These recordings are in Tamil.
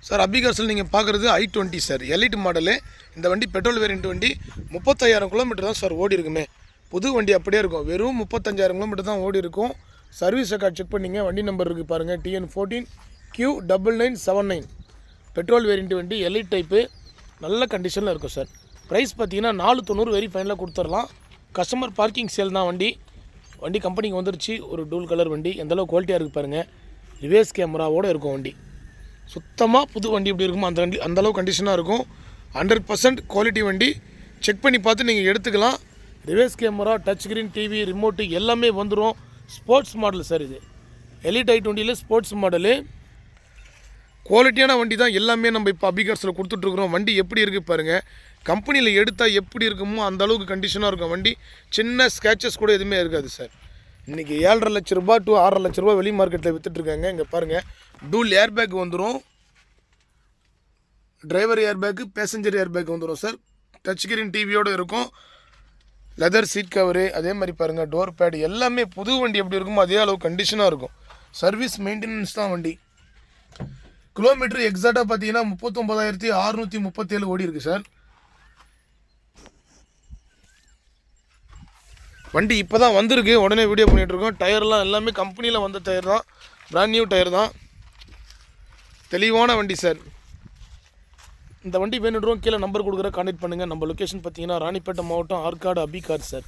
சார் அபிகார்ஸில் நீங்கள் பார்க்குறது i20 சார் எலிட் மாடலு. இந்த வண்டி பெட்ரோல் வேரியன்ட் வண்டி. 35,000 கிலோமீட்டர் தான் சார் ஓடி இருக்குமே. புது வண்டி அப்படியே இருக்கும். வெறும் 35,000 கிலோமீட்டர் தான் ஓடி இருக்கும். சர்வீஸ் ரெக்கார்ட் செக் பண்ணிங்க. வண்டி நம்பர் இருக்குது பாருங்கள், TN14Q9979. பெட்ரோல் வேரியன்ட் வண்டி, எலிட் டைப்பு, நல்ல கண்டிஷனில் இருக்கும் சார். ப்ரைஸ் பார்த்தீங்கன்னா 490 வெரி ஃபைனலாக கொடுத்துடலாம். கஸ்டமர் பார்க்கிங் சேல் தான் வண்டி. வண்டி கம்பெனிக்கு வந்துருச்சு. ஒரு டூல் கலர் வண்டி, எந்தளவு குவாலிட்டியாக இருக்குது பாருங்கள். ரிவேர்ஸ் கேமராவோடு இருக்கும் வண்டி. சுத்தமாக புது வண்டி எப்படி இருக்குமோ அந்தளவு கண்டிஷனாக இருக்கும். 100% குவாலிட்டி வண்டி. செக் பண்ணி பார்த்து நீங்கள் எடுத்துக்கலாம். Reverse camera, touch screen, TV, remote எல்லாமே வந்துடும். ஸ்போர்ட்ஸ் மாடல் சார் இது. எலிட் i20யில் ஸ்போர்ட்ஸ் மாடலு. குவாலிட்டியான வண்டி தான் எல்லாமே நம்ம இப்போ அபிகார்ஸில் கொடுத்துட்ருக்குறோம். வண்டி எப்படி இருக்குது பாருங்கள். கம்பெனியில் எடுத்தால் எப்படி இருக்குமோ அந்த அளவுக்கு கண்டிஷனாக இருக்கும் வண்டி. சின்ன ஸ்கேச்சஸ் கூட எதுவுமே இருக்காது சார். இன்றைக்கி 7.5 லட்ச ரூபா டு 6.5 லட்ச ரூபா வெளி மார்க்கெட்டில் விற்றுட்ருக்காங்க. இங்கே பாருங்கள், டூல் ஏர் பேக் வந்துடும். Driver air bag, passenger air bag வந்துடும் சார். டச் ஸ்க்ரீன் டிவியோடு இருக்கும். லெதர் சீட் கவரு, அதே மாதிரி பாருங்கள் டோர் பேடு எல்லாமே புது வண்டி எப்படி இருக்குமோ அதே அளவு கண்டிஷனாக இருக்கும். சர்வீஸ் மெயின்டெனன்ஸ் தான் வண்டி. கிலோமீட்டர் எக்ஸாக்டாக பார்த்தீங்கன்னா 39,637 ஓடி இருக்குது சார். வண்டி இப்போ தான் வந்திருக்கு, உடனே வீடியோ பண்ணிகிட்ருக்கோம். டயர்லாம் எல்லாமே கம்பெனியில் வந்த டயர் தான், பிராண்ட் நியூ டயர் தான். தெளிவான வண்டி சார். இந்த வண்டி வேணுன்றோம் கீழே நம்பர் கொடுக்குற கான்டெக்ட் பண்ணுங்கள். நம்ம லொக்கேஷன் பார்த்தீங்கன்னா ராணிப்பேட்டை மாவட்டம், ஆற்காடு, அபிகார் சார்.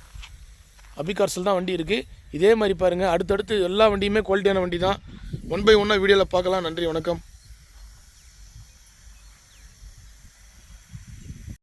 அபிகார்ஸில் தான் வண்டி இருக்குது. இதே மாதிரி பாருங்கள், அடுத்தடுத்து எல்லா வண்டியுமே குவாலிட்டியான வண்டி தான். 1 by 1 வீடியோவில் பார்க்கலாம். நன்றி, வணக்கம்.